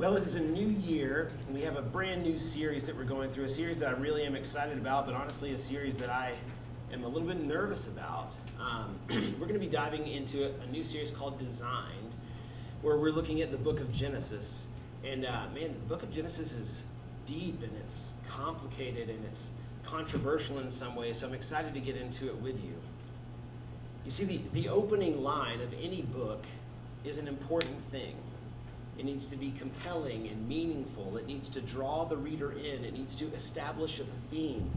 Well, it is a new year, and we have a brand new series that we're going through, a series that I really am excited about, but honestly a series that I am a little bit nervous about. We're going to be diving into a new series called Designed, where we're looking at the book of Genesis. And man, the book of Genesis is deep, and it's complicated, and it's controversial in some ways, so I'm excited to get into it with you. You see, the opening line of any book is an important thing. It needs to be compelling and meaningful. It needs to draw the reader in. It needs to establish a theme.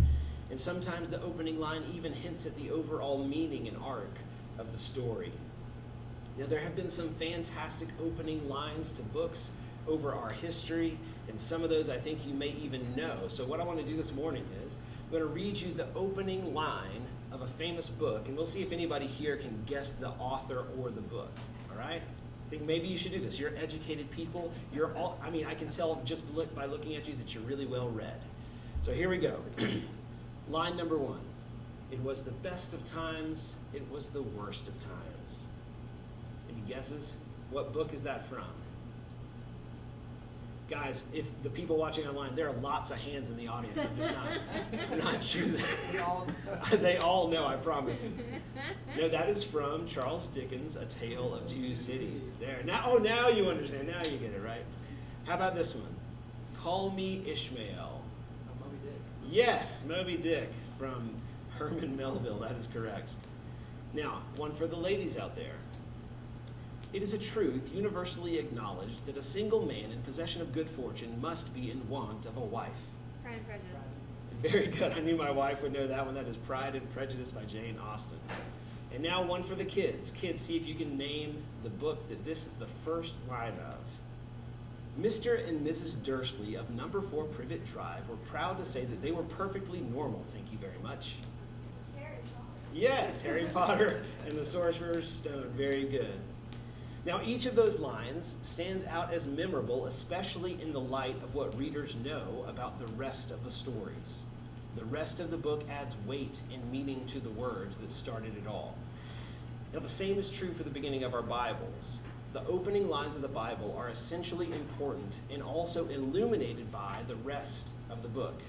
And sometimes the opening line even hints at the overall meaning and arc of the story. Now, there have been some fantastic opening lines to books over our history, and some of those I think you may even know. So what I want to do this morning is I'm going to read you the opening line of a famous book, and we'll see if anybody here can guess the author or the book, all right? I think maybe you should do this. You're educated people. You're all, I can tell just by looking at you that you're really well read. So here we go. Line number one. It was the best of times. It was the worst of times. Any guesses? What book is that from? Guys, if the people watching online, there are lots of hands in the audience. I'm just not choosing. They all know, I promise. No, that is from Charles Dickens' A Tale of Two Cities. There. Now you understand. Now you get it, right? How about this one? Call Me Ishmael. Moby Dick. Yes, Moby Dick from Herman Melville. That is correct. Now, one for the ladies out there. It is a truth universally acknowledged that a single man in possession of good fortune must be in want of a wife. Pride and Prejudice. Very good. I knew my wife would know that one. That is Pride and Prejudice by Jane Austen. And now one for the kids. Kids, see if you can name the book that this is the first line of. Mr. and Mrs. Dursley of number 4 Privet Drive were proud to say that they were perfectly normal. Thank you very much. It's Harry Potter. Yes, Harry Potter and the Sorcerer's Stone. Very good. Now, each of those lines stands out as memorable, especially in the light of what readers know about the rest of the stories. The rest of the book adds weight and meaning to the words that started it all. Now, the same is true for the beginning of our Bibles. The opening lines of the Bible are essentially important and also illuminated by the rest of the book.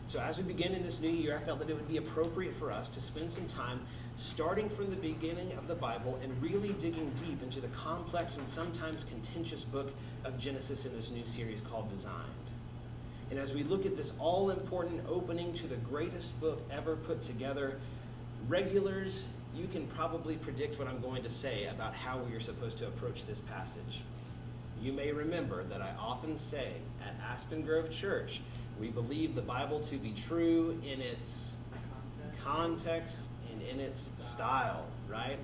So as we begin in this new year, I felt that it would be appropriate for us to spend some time starting from the beginning of the Bible and really digging deep into the complex and sometimes contentious book of Genesis in this new series called Designed. And as we look at this all-important opening to the greatest book ever put together, regulars, you can probably predict what I'm going to say about how we are supposed to approach this passage. You may remember that I often say at Aspen Grove Church, we believe the Bible to be true in its context and in its style, right?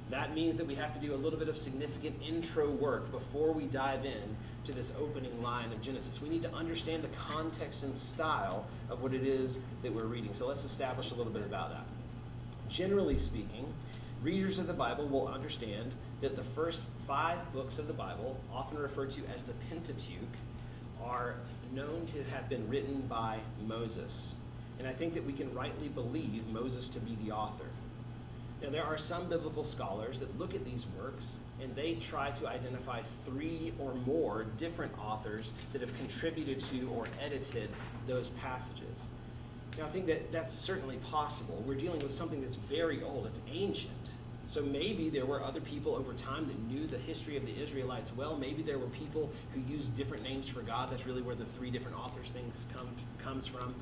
That means that we have to do a little bit of significant intro work before we dive in to this opening line of Genesis. We need to understand the context and style of what it is that we're reading. So let's establish a little bit about that. Generally speaking, readers of the Bible will understand that the first 5 books of the Bible, often referred to as the Pentateuch, are known to have been written by Moses. And I think that we can rightly believe Moses to be the author. Now, there are some biblical scholars that look at these works and they try to identify 3 or more different authors that have contributed to or edited those passages. Now, I think that that's certainly possible. We're dealing with something that's very old. It's ancient. So maybe there were other people over time that knew the history of the Israelites well. Maybe there were people who used different names for God. That's really where the 3 different authors things comes from.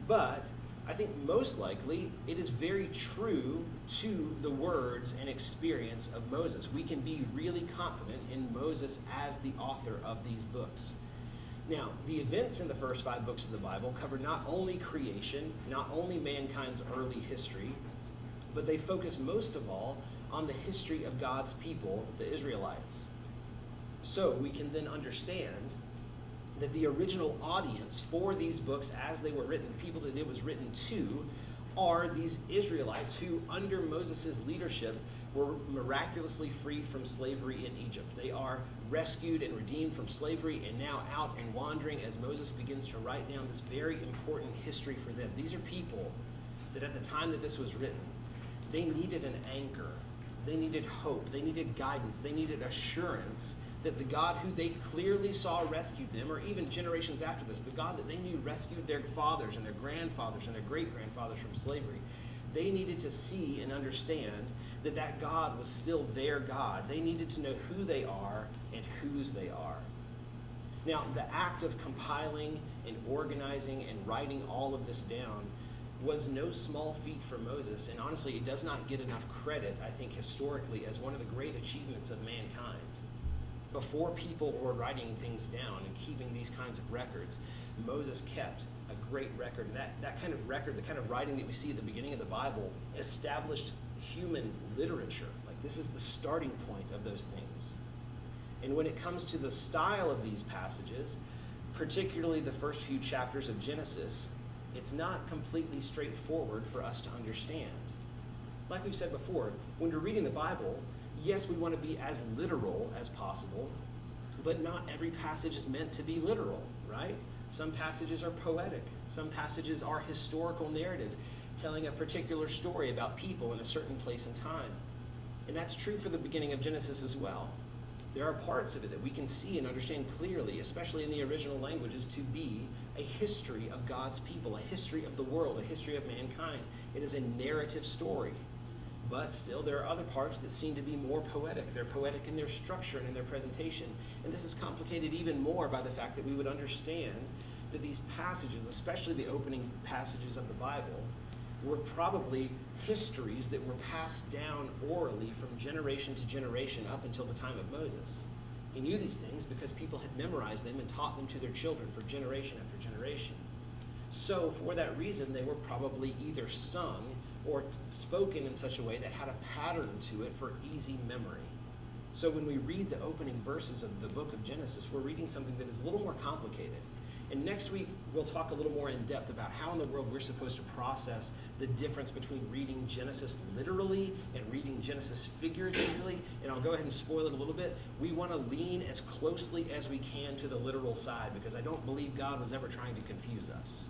But I think most likely it is very true to the words and experience of Moses. We can be really confident in Moses as the author of these books. Now, the events in the first 5 books of the Bible cover not only creation, not only mankind's early history, but they focus most of all on the history of God's people, the Israelites. So we can then understand that the original audience for these books as they were written, the people that it was written to, are these Israelites who, under Moses' leadership, were miraculously freed from slavery in Egypt. They are rescued and redeemed from slavery and now out and wandering as Moses begins to write down this very important history for them. These are people that at the time that this was written, they needed an anchor. They needed hope. They needed guidance. They needed assurance that the God who they clearly saw rescued them, or even generations after this, the God that they knew rescued their fathers and their grandfathers and their great-grandfathers from slavery, they needed to see and understand that that God was still their God. They needed to know who they are and whose they are. Now, the act of compiling and organizing and writing all of this down was no small feat for Moses, and honestly, it does not get enough credit, I think, historically, as one of the great achievements of mankind. Before people were writing things down and keeping these kinds of records, Moses kept a great record. And that kind of record, the kind of writing that we see at the beginning of the Bible, established human literature. Like, this is the starting point of those things. And when it comes to the style of these passages, particularly the first few chapters of Genesis, it's not completely straightforward for us to understand. Like we've said before, when we're reading the Bible, yes, we want to be as literal as possible, but not every passage is meant to be literal, right? Some passages are poetic. Some passages are historical narrative, telling a particular story about people in a certain place and time. And that's true for the beginning of Genesis as well. There are parts of it that we can see and understand clearly, especially in the original languages, to be a history of God's people, a history of the world, a history of mankind. It is a narrative story. But still, there are other parts that seem to be more poetic. They're poetic in their structure and in their presentation. And this is complicated even more by the fact that we would understand that these passages, especially the opening passages of the Bible, were probably histories that were passed down orally from generation to generation up until the time of Moses. He knew these things because people had memorized them and taught them to their children for generation after generation. So for that reason, they were probably either sung or spoken in such a way that had a pattern to it for easy memory. So when we read the opening verses of the book of Genesis, we're reading something that is a little more complicated. And next week, we'll talk a little more in depth about how in the world we're supposed to process the difference between reading Genesis literally and reading Genesis figuratively. And I'll go ahead and spoil it a little bit. We want to lean as closely as we can to the literal side, because I don't believe God was ever trying to confuse us.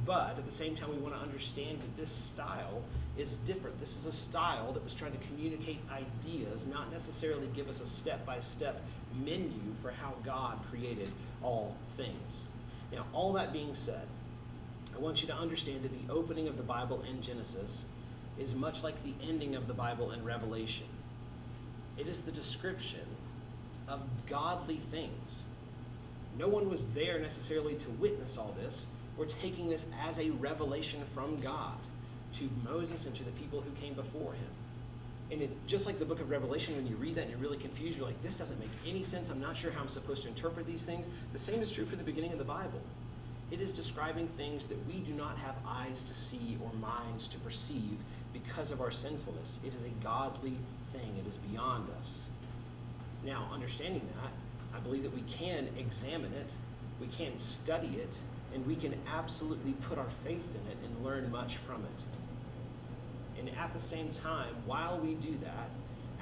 But at the same time, we want to understand that this style is different. This is a style that was trying to communicate ideas, not necessarily give us a step-by-step menu for how God created all things. Now, all that being said, I want you to understand that the opening of the Bible in Genesis is much like the ending of the Bible in Revelation. It is the description of godly things. No one was there necessarily to witness all this. We're taking this as a revelation from God to Moses and to the people who came before him. And just like the book of Revelation, when you read that and you're really confused, you're like, this doesn't make any sense. I'm not sure how I'm supposed to interpret these things. The same is true for the beginning of the Bible. It is describing things that we do not have eyes to see or minds to perceive because of our sinfulness. It is a godly thing. It is beyond us. Now, understanding that, I believe that we can examine it, we can study it, and we can absolutely put our faith in it and learn much from it. And at the same time, while we do that,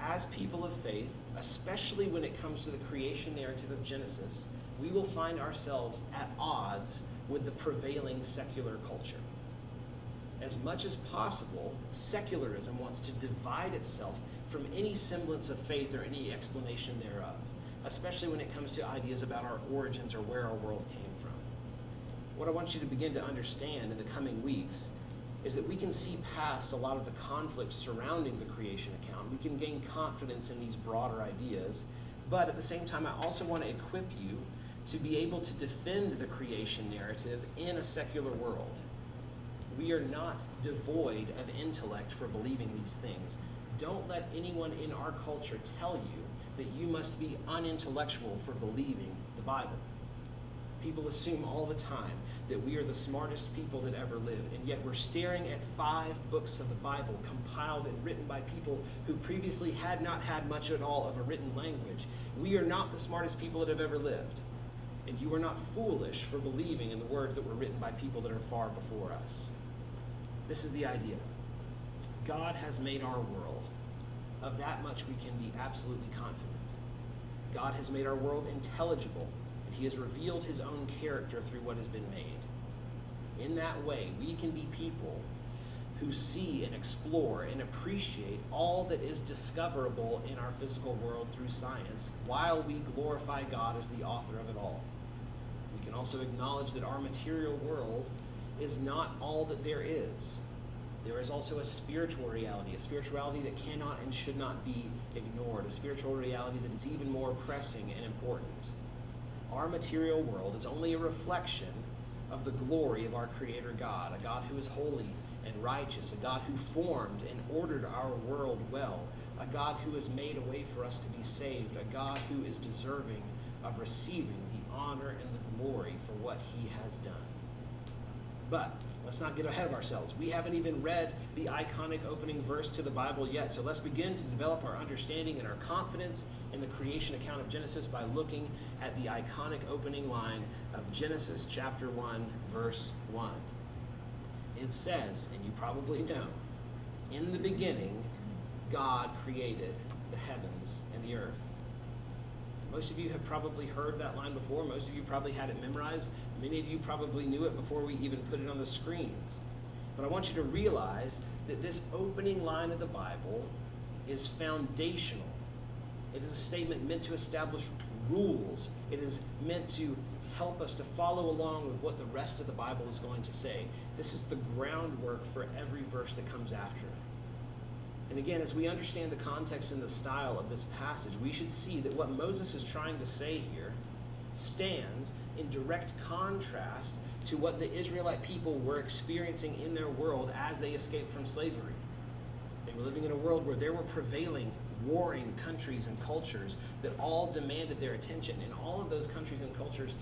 as people of faith, especially when it comes to the creation narrative of Genesis, we will find ourselves at odds with the prevailing secular culture. As much as possible, secularism wants to divide itself from any semblance of faith or any explanation thereof, especially when it comes to ideas about our origins or where our world came from. What I want you to begin to understand in the coming weeks is that we can see past a lot of the conflicts surrounding the creation account. We can gain confidence in these broader ideas, but at the same time, I also want to equip you to be able to defend the creation narrative in a secular world. We are not devoid of intellect for believing these things. Don't let anyone in our culture tell you that you must be unintellectual for believing the Bible. People assume all the time that we are the smartest people that ever lived, and yet we're staring at 5 books of the Bible compiled and written by people who previously had not had much at all of a written language. We are not the smartest people that have ever lived, and you are not foolish for believing in the words that were written by people that are far before us. This is the idea. God has made our world. Of that much we can be absolutely confident. God has made our world intelligible. He has revealed his own character through what has been made. In that way, we can be people who see and explore and appreciate all that is discoverable in our physical world through science, while we glorify God as the author of it all. We can also acknowledge that our material world is not all that there is. There is also a spiritual reality that cannot and should not be ignored, a spiritual reality that is even more pressing and important. Our material world is only a reflection of the glory of our Creator God, a God who is holy and righteous, a God who formed and ordered our world well, a God who has made a way for us to be saved, a God who is deserving of receiving the honor and the glory for what he has done. But let's not get ahead of ourselves. We haven't even read the iconic opening verse to the Bible yet, so let's begin to develop our understanding and our confidence in the creation account of Genesis by looking at the iconic opening line of Genesis chapter 1, verse 1. It says, and you probably know, in the beginning, God created the heavens and the earth. Most of you have probably heard that line before. Most of you probably had it memorized. Many of you probably knew it before we even put it on the screens. But I want you to realize that this opening line of the Bible is foundational. It is a statement meant to establish rules. It is meant to help us to follow along with what the rest of the Bible is going to say. This is the groundwork for every verse that comes after. And again, as we understand the context and the style of this passage, we should see that what Moses is trying to say here stands in direct contrast to what the Israelite people were experiencing in their world as they escaped from slavery. They were living in a world where there were prevailing, warring countries and cultures that all demanded their attention. And all of those countries and cultures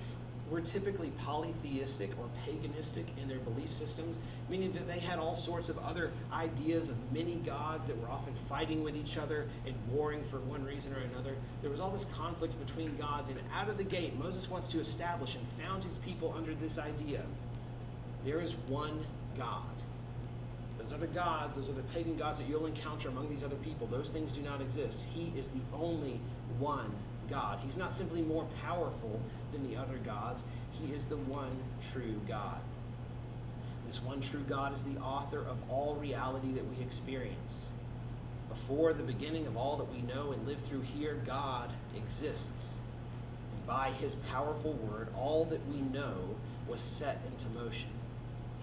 were typically polytheistic or paganistic in their belief systems, meaning that they had all sorts of other ideas of many gods that were often fighting with each other and warring for one reason or another. There was all this conflict between gods, and out of the gate, Moses wants to establish and found his people under this idea. There is one God. Those other gods, those other pagan gods that you'll encounter among these other people, those things do not exist. He is the only one God. He's not simply more powerful than the other gods. He is the one true God. This one true God is the author of all reality that we experience. Before the beginning of all that we know and live through here, God exists. And by his powerful word, all that we know was set into motion.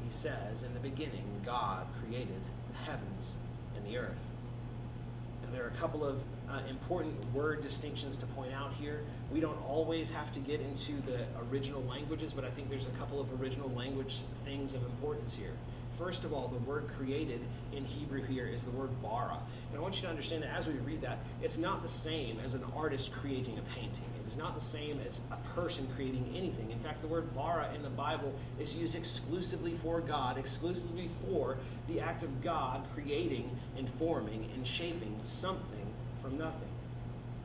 He says, in the beginning, God created the heavens and the earth. Now, there are a couple of important word distinctions to point out here. We don't always have to get into the original languages, but I think there's a couple of original language things of importance here. First of all, the word created in Hebrew here is the word bara. And I want you to understand that as we read that, it's not the same as an artist creating a painting. It is not the same as a person creating anything. In fact, the word bara in the Bible is used exclusively for God, exclusively for the act of God creating and forming and shaping something from nothing.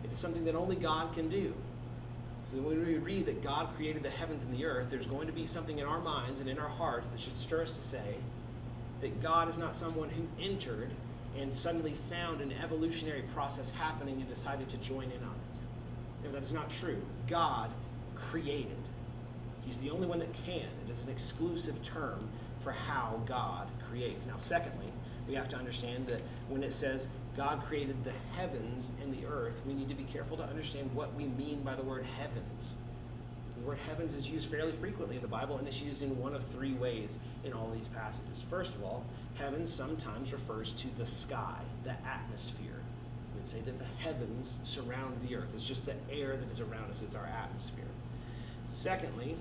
It is something that only God can do. So when we read that God created the heavens and the earth, there's going to be something in our minds and in our hearts that should stir us to say that God is not someone who entered and suddenly found an evolutionary process happening and decided to join in on it. No, that is not true. God created. He's the only one that can. It is an exclusive term for how God creates. Now, secondly, we have to understand that when it says God created the heavens and the earth, we need to be careful to understand what we mean by the word heavens. The word heavens is used fairly frequently in the Bible, and it's used in one of three ways in all these passages. First of all, heavens sometimes refers to the sky, the atmosphere. We would say that the heavens surround the earth. It's just the air that is around us. It's our atmosphere. Secondly,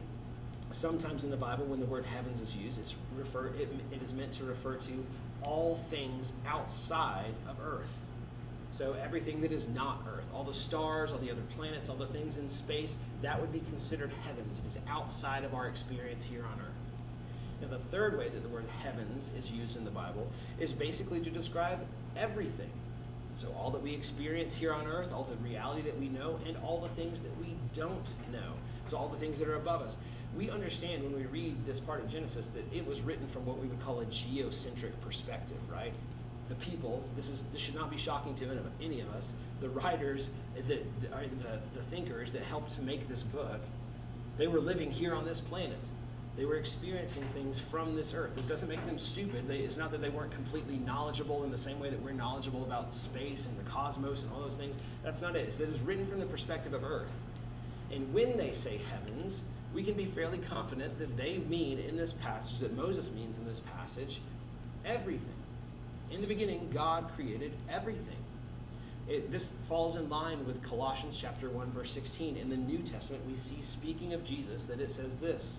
sometimes in the Bible when the word heavens is used, it is meant to refer to all things outside of earth. So everything that is not earth, all the stars, all the other planets, all the things in space, that would be considered heavens. It is outside of our experience here on earth. Now, the third way that the word heavens is used in the Bible is basically to describe everything. So all that we experience here on earth, all the reality that we know, and all the things that we don't know. So all the things that are above us. We understand when we read this part of Genesis that it was written from what we would call a geocentric perspective, right? The people, this should not be shocking to any of us, the writers, the thinkers that helped to make this book, they were living here on this planet. They were experiencing things from this earth. This doesn't make them stupid. It's not that they weren't completely knowledgeable in the same way that we're knowledgeable about space and the cosmos and all those things. That's not it. It's that it was written from the perspective of earth. And when they say heavens, we can be fairly confident that they mean in this passage, that Moses means in this passage, everything. In the beginning, God created everything. This falls in line with Colossians chapter 1, verse 16. In the New Testament, we see, speaking of Jesus, that it says this: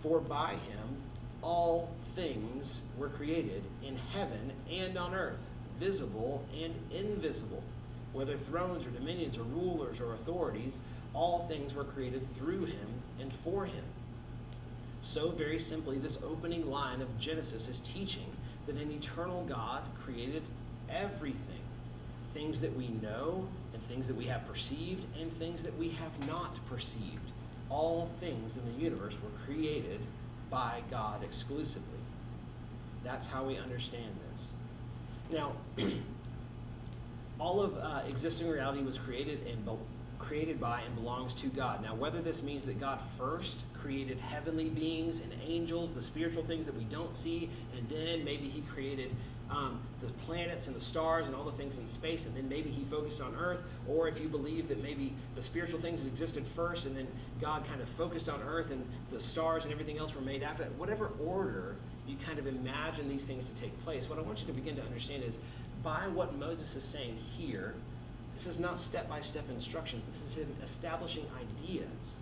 "For by him all things were created in heaven and on earth, visible and invisible, whether thrones or dominions or rulers or authorities, all things were created through him and for him." So very simply, this opening line of Genesis is teaching that an eternal God created everything. Things that we know, and things that we have perceived, and things that we have not perceived. All things in the universe were created by God exclusively. That's how we understand this. Now, all of existing reality was created by and belongs to God. Now, whether this means that God first created heavenly beings and angels, the spiritual things that we don't see, and then maybe he created the planets and the stars and all the things in space, and then maybe he focused on earth, or if you believe that maybe the spiritual things existed first and then God kind of focused on earth and the stars and everything else were made after that, whatever order you kind of imagine these things to take place, what I want you to begin to understand is, by what Moses is saying here, this is not step-by-step instructions. This is him establishing ideas.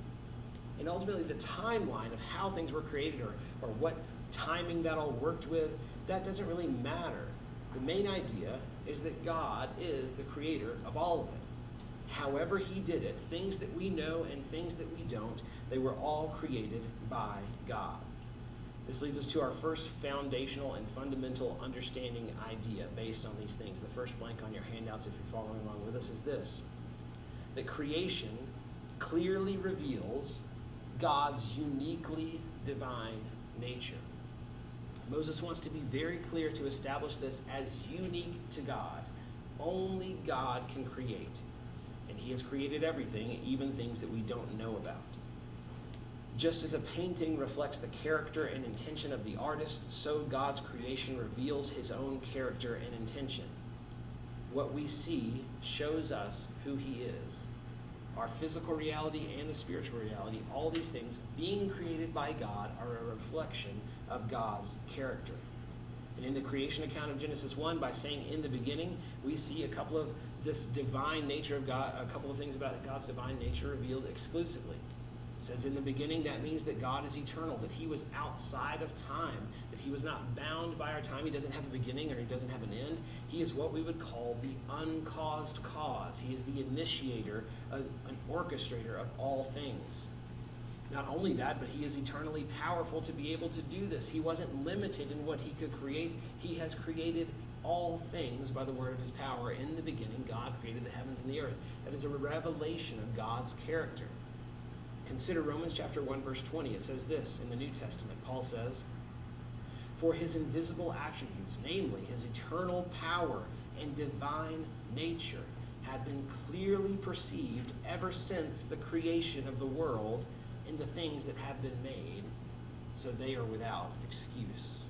And ultimately, the timeline of how things were created or what timing that all worked with, that doesn't really matter. The main idea is that God is the creator of all of it. However he did it, things that we know and things that we don't, they were all created by God. This leads us to our first foundational and fundamental understanding idea based on these things. The first blank on your handouts, if you're following along with us, is this: that creation clearly reveals God's uniquely divine nature. Moses wants to be very clear to establish this as unique to God. Only God can create. And he has created everything, even things that we don't know about. Just as a painting reflects the character and intention of the artist, so God's creation reveals his own character and intention. What we see shows us who he is. Our physical reality and the spiritual reality, all these things being created by God, are a reflection of God's character. And in the creation account of Genesis 1, by saying in the beginning, we see a couple of this divine nature of God, a couple of things about God's divine nature revealed exclusively. It says in the beginning, that means that God is eternal, that he was outside of time, that he was not bound by our time. He doesn't have a beginning or he doesn't have an end. He is what we would call the uncaused cause. He is the initiator, an orchestrator of all things. Not only that, but he is eternally powerful to be able to do this. He wasn't limited in what he could create. He has created all things by the word of his power. In the beginning, God created the heavens and the earth. That is a revelation of God's character. Consider Romans chapter 1, verse 20. It says this in the New Testament. Paul says, "For his invisible attributes, namely his eternal power and divine nature, have been clearly perceived ever since the creation of the world in the things that have been made, so they are without excuse."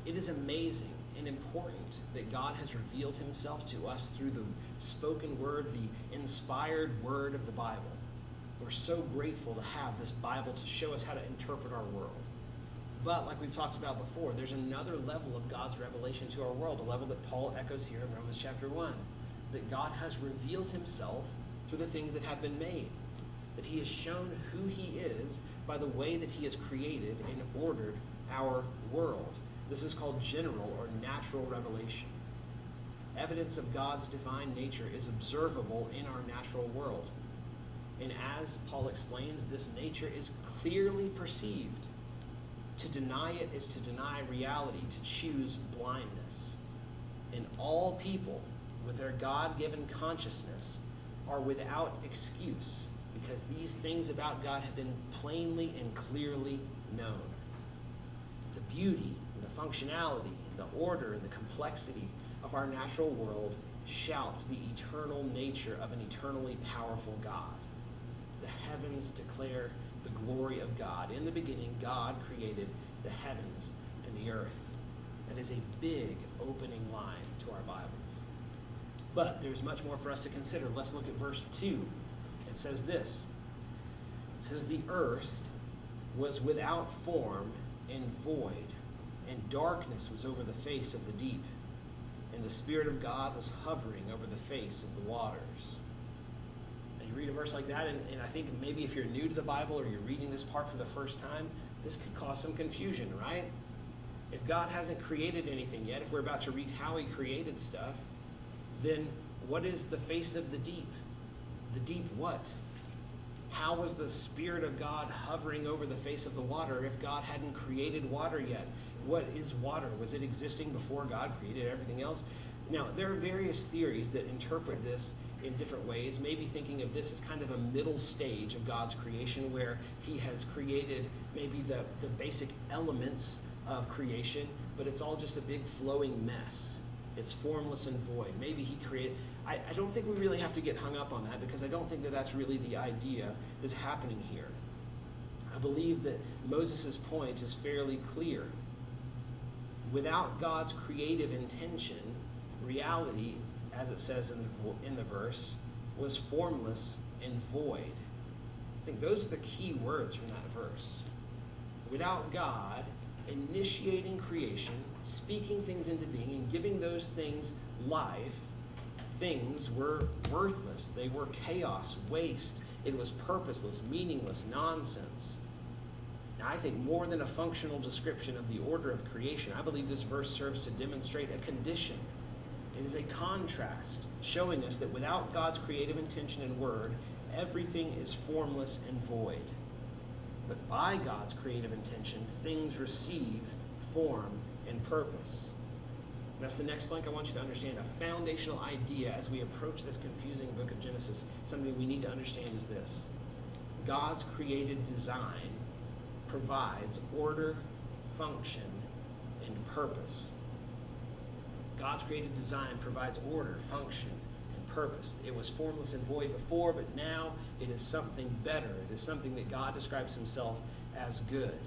It is amazing and important that God has revealed himself to us through the spoken word, the inspired word of the Bible. We're so grateful to have this Bible to show us how to interpret our world. But like we've talked about before, there's another level of God's revelation to our world, a level that Paul echoes here in Romans chapter 1, that God has revealed himself through the things that have been made, that he has shown who he is by the way that he has created and ordered our world. This is called general or natural revelation. Evidence of God's divine nature is observable in our natural world. And as Paul explains, this nature is clearly perceived. To deny it is to deny reality, to choose blindness. And all people, with their God-given consciousness, are without excuse, because these things about God have been plainly and clearly known. The beauty and the functionality and the order and the complexity of our natural world shout the eternal nature of an eternally powerful God. The heavens declare the glory of God. In the beginning, God created the heavens and the earth. That is a big opening line to our Bibles. But there's much more for us to consider. Let's look at verse 2. It says this. It says, the earth was without form and void, and darkness was over the face of the deep, and the Spirit of God was hovering over the face of the waters. And you read a verse like that, and I think maybe if you're new to the Bible or you're reading this part for the first time, this could cause some confusion, right? If God hasn't created anything yet, if we're about to read how he created stuff, then what is the face of the deep? The deep what? How was the Spirit of God hovering over the face of the water if God hadn't created water yet? What is water? Was it existing before God created everything else? Now, there are various theories that interpret this in different ways, maybe thinking of this as kind of a middle stage of God's creation where he has created maybe the basic elements of creation, but it's all just a big flowing mess. It's formless and void. Maybe he created... I don't think we really have to get hung up on that because I don't think that that's really the idea that's happening here. I believe that Moses' point is fairly clear. Without God's creative intention, reality, as it says in the verse, was formless and void. I think those are the key words from that verse. Without God initiating creation, speaking things into being, and giving those things life, things were worthless. They were chaos, waste. It was purposeless, meaningless, nonsense. Now, I think more than a functional description of the order of creation, I believe this verse serves to demonstrate a condition. It is a contrast, showing us that without God's creative intention and word, everything is formless and void. But by God's creative intention, things receive form and purpose. That's the next blank I want you to understand. A foundational idea as we approach this confusing book of Genesis, something we need to understand is this. God's created design provides order, function, and purpose. God's created design provides order, function, and purpose. It was formless and void before, but now it is something better. It is something that God describes himself as good.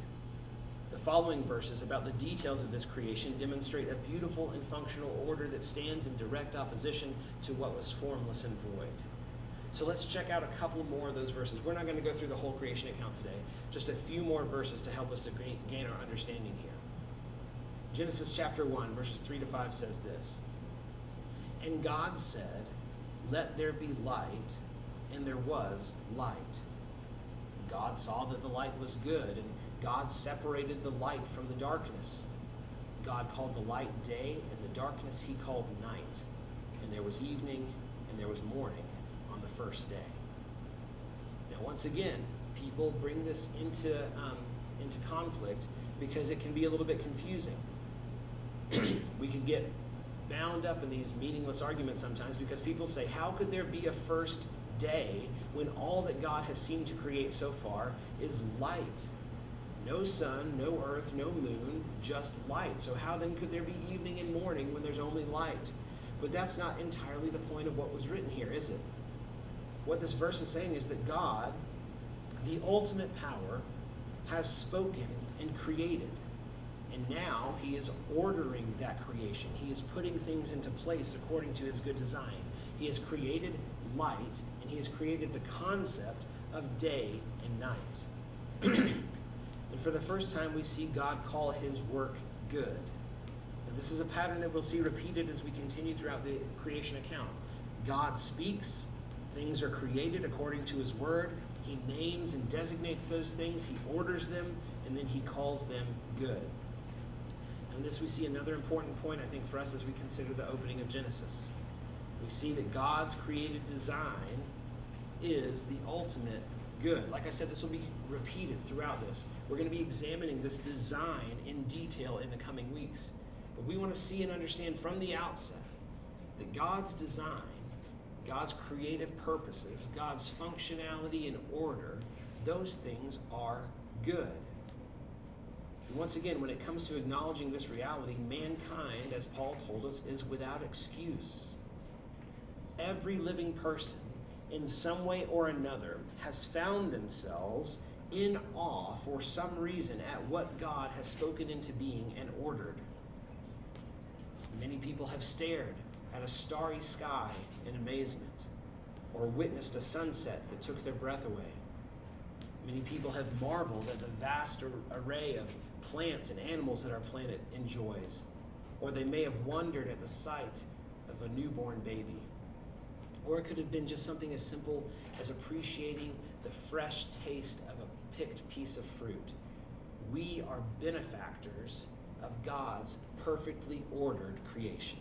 The following verses about the details of this creation demonstrate a beautiful and functional order that stands in direct opposition to what was formless and void. So let's check out a couple more of those verses. We're not going to go through the whole creation account today. Just a few more verses to help us to gain our understanding here. Genesis chapter 1, verses 3 to 5 says this. And God said, "Let there be light," and there was light. God saw that the light was good, and God separated the light from the darkness. God called the light day, and the darkness he called night. And there was evening, and there was morning on the first day. Now, once again, people bring this into conflict because it can be a little bit confusing. We can get bound up in these meaningless arguments sometimes because people say, how could there be a first day when all that God has seemed to create so far is light? No sun, no earth, no moon, just light. So how then could there be evening and morning when there's only light? But that's not entirely the point of what was written here, is it? What this verse is saying is that God, the ultimate power, has spoken and created. And now he is ordering that creation. He is putting things into place according to his good design. He has created light, and he has created the concept of day and night. And for the first time, we see God call his work good. And this is a pattern that we'll see repeated as we continue throughout the creation account. God speaks, things are created according to his word. He names and designates those things, he orders them, and then he calls them good. And this we see another important point, I think, for us as we consider the opening of Genesis. We see that God's created design is the ultimate good. Like I said, this will be repeated throughout this. We're going to be examining this design in detail in the coming weeks. But we want to see and understand from the outset that God's design, God's creative purposes, God's functionality and order, those things are good. And once again, when it comes to acknowledging this reality, mankind, as Paul told us, is without excuse. Every living person, in some way or another, has found themselves in awe for some reason at what God has spoken into being and ordered. Many people have stared at a starry sky in amazement, or witnessed a sunset that took their breath away. Many people have marveled at the vast array of plants and animals that our planet enjoys, or they may have wondered at the sight of a newborn baby. Or it could have been just something as simple as appreciating the fresh taste of a picked piece of fruit. We are benefactors of God's perfectly ordered creation.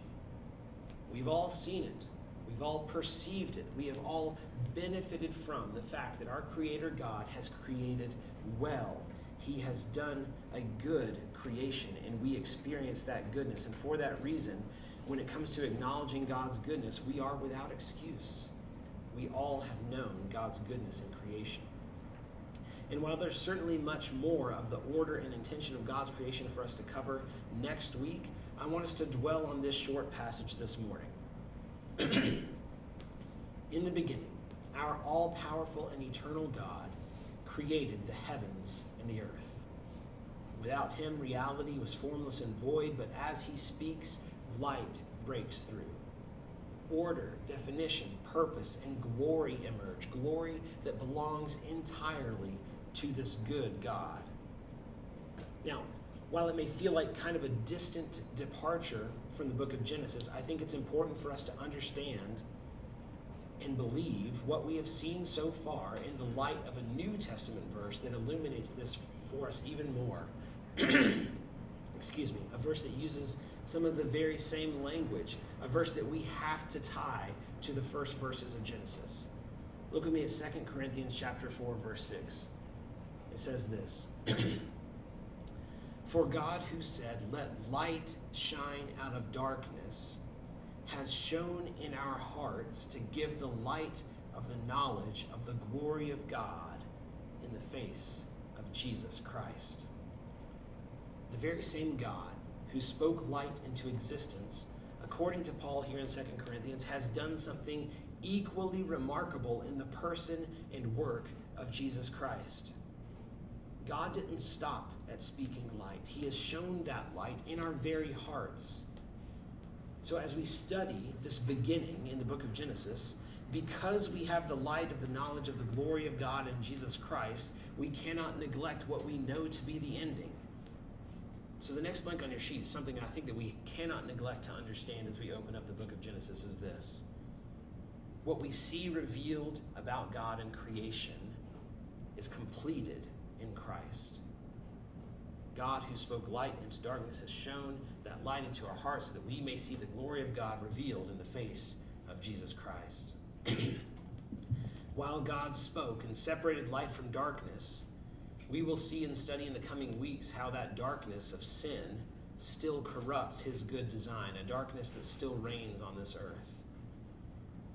We've all seen it. We've all perceived it. We have all benefited from the fact that our Creator God has created well. He has done a good creation, and we experience that goodness. And for that reason, when it comes to acknowledging God's goodness, we are without excuse. We all have known God's goodness in creation. And while there's certainly much more of the order and intention of God's creation for us to cover next week, I want us to dwell on this short passage this morning. In the beginning, our all-powerful and eternal God created the heavens and the earth. Without him, reality was formless and void, but as he speaks, light breaks through. Order, definition, purpose, and glory emerge. Glory that belongs entirely to this good God. Now, while it may feel like kind of a distant departure from the book of Genesis, I think it's important for us to understand and believe what we have seen so far in the light of a New Testament verse that illuminates this for us even more. Excuse me, a verse that uses some of the very same language, a verse that we have to tie to the first verses of Genesis. Look with me at 2 Corinthians chapter 4, verse 6. It says this, "For God who said, 'Let light shine out of darkness,' has shone in our hearts to give the light of the knowledge of the glory of God in the face of Jesus Christ." The very same God who spoke light into existence, according to Paul here in 2 Corinthians, has done something equally remarkable in the person and work of Jesus Christ. God didn't stop at speaking light. He has shown that light in our very hearts. So as we study this beginning in the book of Genesis, because we have the light of the knowledge of the glory of God in Jesus Christ, we cannot neglect what we know to be the ending. So the next blank on your sheet is something I think that we cannot neglect to understand as we open up the book of Genesis is this. What we see revealed about God in creation is completed in Christ. God who spoke light into darkness has shown that light into our hearts so that we may see the glory of God revealed in the face of Jesus Christ. While God spoke and separated light from darkness, we will see and study in the coming weeks how that darkness of sin still corrupts his good design, a darkness that still reigns on this earth.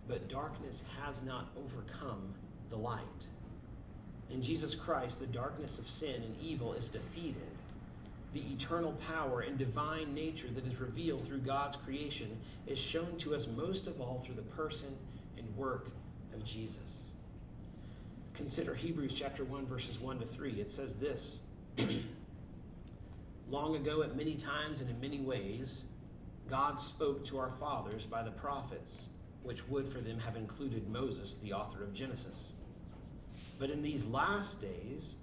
But darkness has not overcome the light. In Jesus Christ, the darkness of sin and evil is defeated. The eternal power and divine nature that is revealed through God's creation is shown to us most of all through the person and work of Jesus. Consider Hebrews chapter 1, verses 1 to 3. It says this, "Long ago at many times and in many ways, God spoke to our fathers by the prophets, which would for them have included Moses, the author of Genesis. But in these last days,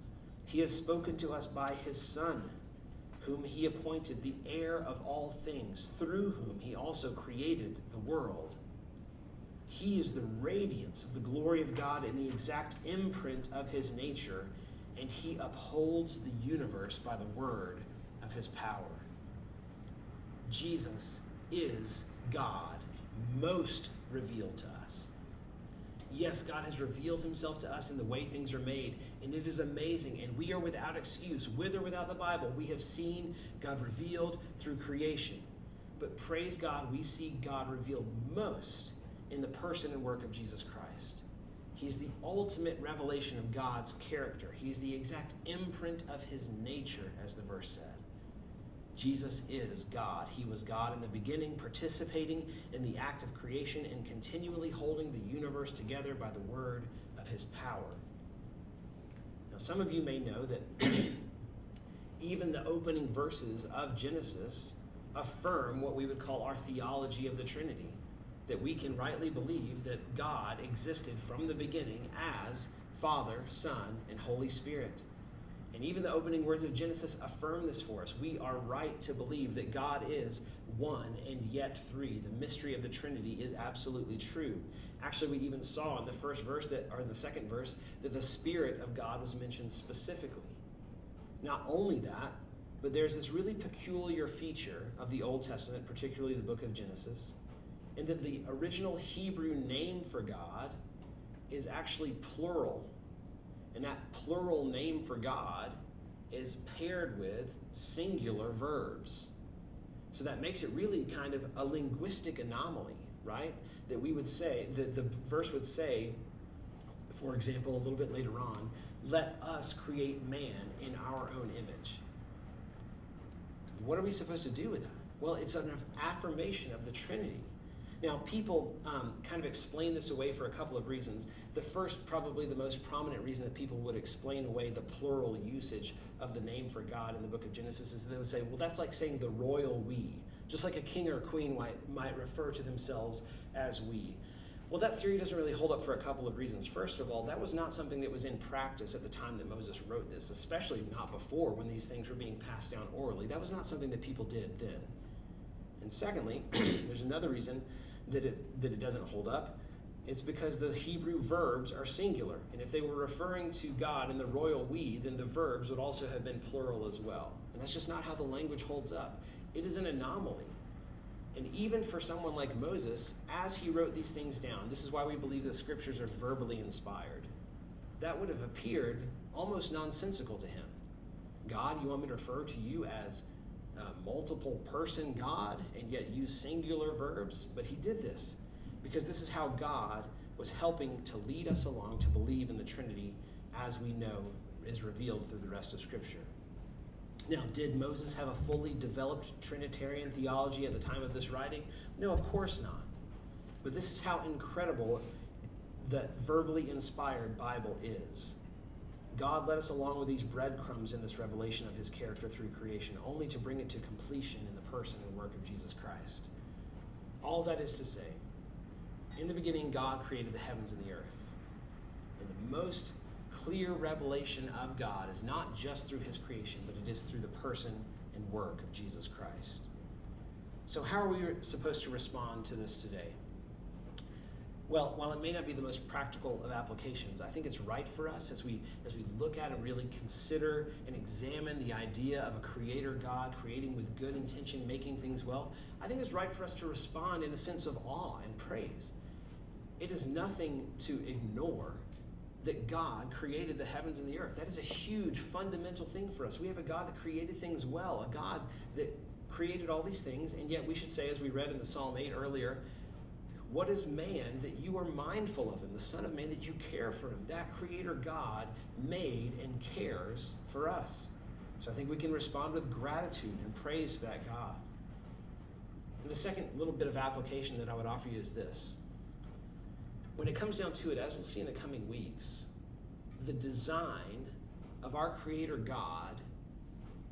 he has spoken to us by his Son, whom he appointed the heir of all things, through whom he also created the world. He is the radiance of the glory of God and the exact imprint of his nature, and he upholds the universe by the word of his power." Jesus is God, most revealed to us. Yes, God has revealed himself to us in the way things are made, and it is amazing, and we are without excuse. With or without the Bible, we have seen God revealed through creation. But praise God, we see God revealed most in the person and work of Jesus Christ. He's the ultimate revelation of God's character. He's the exact imprint of his nature, as the verse said. Jesus is God. He was God in the beginning, participating in the act of creation and continually holding the universe together by the word of his power. Now, some of you may know that even the opening verses of Genesis affirm what we would call our theology of the Trinity, that we can rightly believe that God existed from the beginning as Father, Son, and Holy Spirit. And even the opening words of Genesis affirm this for us. We are right to believe that God is one and yet three. The mystery of the Trinity is absolutely true. Actually, we even saw in the first verse or in the second verse that the Spirit of God was mentioned specifically. Not only that, but there's this really peculiar feature of the Old Testament, particularly the book of Genesis, in that the original Hebrew name for God is actually plural. And that plural name for God is paired with singular verbs. So that makes it really kind of a linguistic anomaly, right? That we would say, that the verse would say, for example, a little bit later on, let us create man in our own image. What are we supposed to do with that? Well, it's an affirmation of the Trinity. Now, people kind of explain this away for a couple of reasons. The first, probably the most prominent reason that people would explain away the plural usage of the name for God in the book of Genesis is they would say, well, that's like saying the royal we. Just like a king or a queen might refer to themselves as we. Well, that theory doesn't really hold up for a couple of reasons. First of all, that was not something that was in practice at the time that Moses wrote this, especially not before when these things were being passed down orally. That was not something that people did then. And secondly, there's another reason that it doesn't hold up. It's because the Hebrew verbs are singular. And if they were referring to God in the royal we, then the verbs would also have been plural as well. And that's just not how the language holds up. It is an anomaly. And even for someone like Moses, as he wrote these things down, this is why we believe the scriptures are verbally inspired, that would have appeared almost nonsensical to him. God, you want me to refer to you as multiple person God and yet use singular verbs? But he did this because this is how God was helping to lead us along to believe in the Trinity as we know is revealed through the rest of Scripture. Now, did Moses have a fully developed Trinitarian theology at the time of this writing? No, of course not. But this is how incredible the verbally inspired Bible is. God led us along with these breadcrumbs in this revelation of his character through creation, only to bring it to completion in the person and work of Jesus Christ. All that is to say, in the beginning, God created the heavens and the earth. And the most clear revelation of God is not just through his creation, but it is through the person and work of Jesus Christ. So how are we supposed to respond to this today? Well, while it may not be the most practical of applications, I think it's right for us as we look at and really consider and examine the idea of a creator God, creating with good intention, making things well. I think it's right for us to respond in a sense of awe and praise. It is nothing to ignore that God created the heavens and the earth. That is a huge fundamental thing for us. We have a God that created things well, a God that created all these things, and yet we should say, as we read in the Psalm 8 earlier, what is man that you are mindful of him, the Son of Man that you care for him? That creator God made and cares for us. So I think we can respond with gratitude and praise to that God. And the second little bit of application that I would offer you is this. When it comes down to it, as we'll see in the coming weeks, the design of our creator God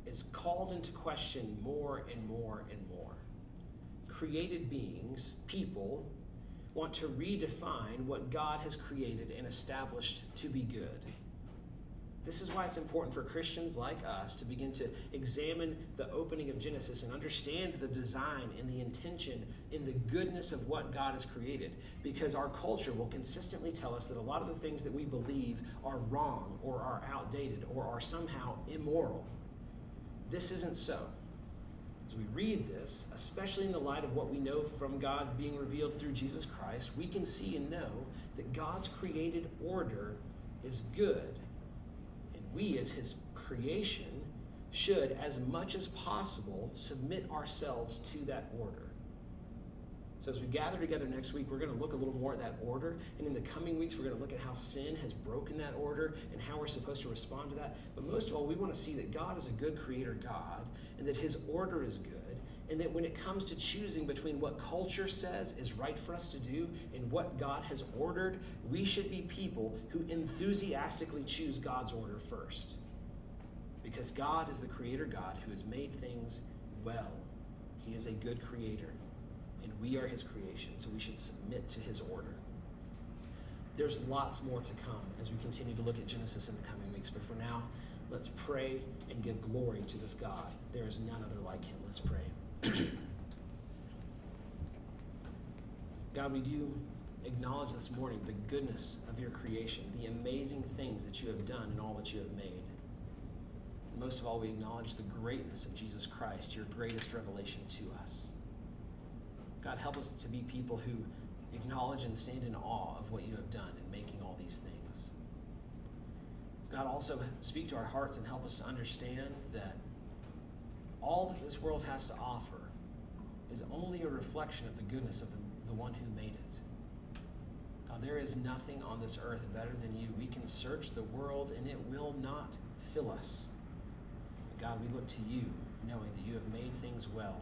is called into question more and more and more. Created beings, people, want to redefine what God has created and established to be good. This is why it's important for Christians like us to begin to examine the opening of Genesis and understand the design and the intention in the goodness of what God has created. Because our culture will consistently tell us that a lot of the things that we believe are wrong or are outdated or are somehow immoral. This isn't so. As we read this, especially in the light of what we know from God being revealed through Jesus Christ, we can see and know that God's created order is good. And we, as his creation, should, as much as possible, submit ourselves to that order. So as we gather together next week, we're going to look a little more at that order. And in the coming weeks, we're going to look at how sin has broken that order and how we're supposed to respond to that. But most of all, we want to see that God is a good creator God and that his order is good And that when it comes to choosing between what culture says is right for us to do and what God has ordered, we should be people who enthusiastically choose God's order first. Because God is the creator God who has made things well. He is a good creator, and we are his creation, so we should submit to his order. There's lots more to come as we continue to look at Genesis in the coming weeks, but for now, let's pray and give glory to this God. There is none other like him. Let's pray. God, we do acknowledge this morning the goodness of your creation, the amazing things that you have done and all that you have made. And most of all, we acknowledge the greatness of Jesus Christ, your greatest revelation to us. God, help us to be people who acknowledge and stand in awe of what you have done in making all these things. God, also speak to our hearts and help us to understand that all that this world has to offer is only a reflection of the goodness of the one who made it. God, there is nothing on this earth better than you. We can search the world and it will not fill us. But God, we look to you, knowing that you have made things well